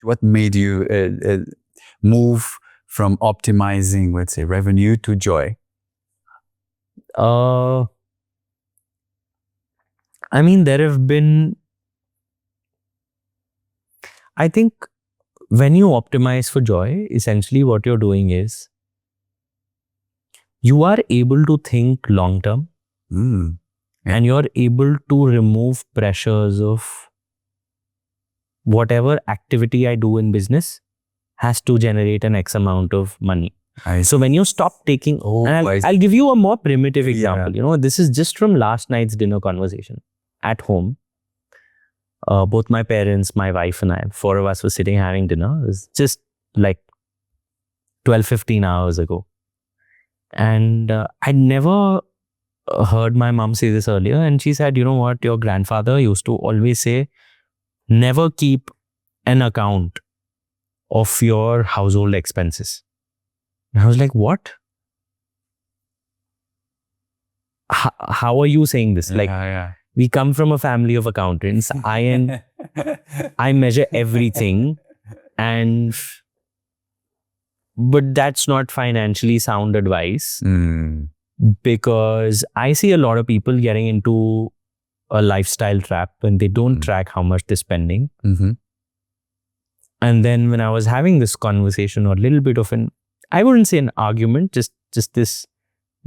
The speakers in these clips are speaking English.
What made you move from optimizing, let's say, revenue to joy? I mean, there have been, I think when you optimize for joy, essentially what you're doing is you are able to think long term and you're able to remove pressures of whatever activity I do in business has to generate an X amount of money. So when you stop taking, I'll give you a more primitive example. You know, this is just from last night's dinner conversation at home. Both my parents, my wife and I, 4 of us were sitting having dinner. It was just like 12-15 hours ago. And I never heard my mom say this earlier. And she said, you know what, your grandfather used to always say, never keep an account of your household expenses. And I was like, what? How are you saying this? We come from a family of accountants. I measure everything, but that's not financially sound advice because I see a lot of people getting into a lifestyle trap when they don't track how much they're spending. And then when I was having this conversation, or a little bit of I wouldn't say an argument, just this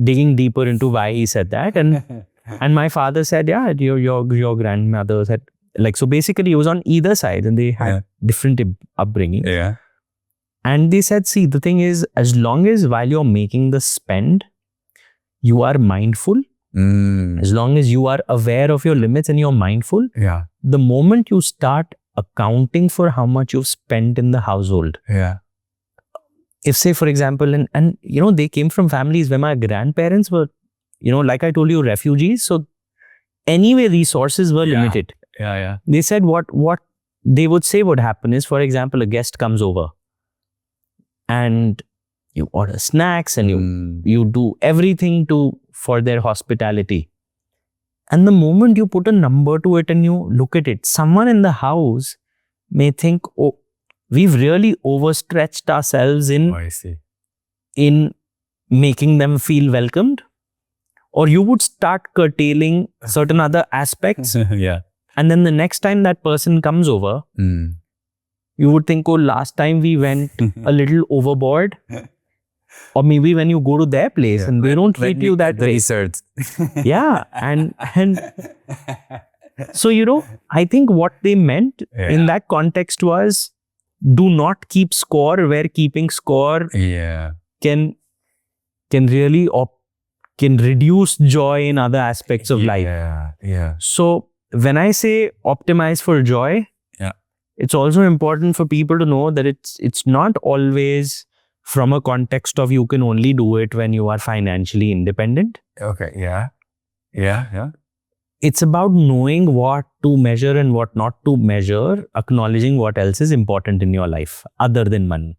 digging deeper into why he said that. And my father said, yeah, your grandmother said, like, so basically he was on either side and they had different upbringing. Yeah. And they said, see, the thing is, as long as while you're making the spend, you are mindful, as long as you are aware of your limits and you're mindful, the moment you start accounting for how much you've spent in the household. If say, for example, and you know, they came from families where my grandparents were, you know, like I told you, refugees. So anyway, resources were limited. They said what they would say would happen is, for example, a guest comes over and you order snacks and you do everything for their hospitality. And the moment you put a number to it and you look at it, someone in the house may think, oh, we've really overstretched ourselves in making them feel welcomed. Or you would start curtailing certain other aspects. And then the next time that person comes over, you would think, oh, last time we went a little overboard. Or maybe when you go to their place and they don't treat you that way. And so, you know, I think what they meant in that context was, do not keep score where keeping score can really can reduce joy in other aspects of life. So when I say optimize for joy, it's also important for people to know that it's not always from a context of you can only do it when you are financially independent. It's about knowing what to measure and what not to measure, acknowledging what else is important in your life other than money.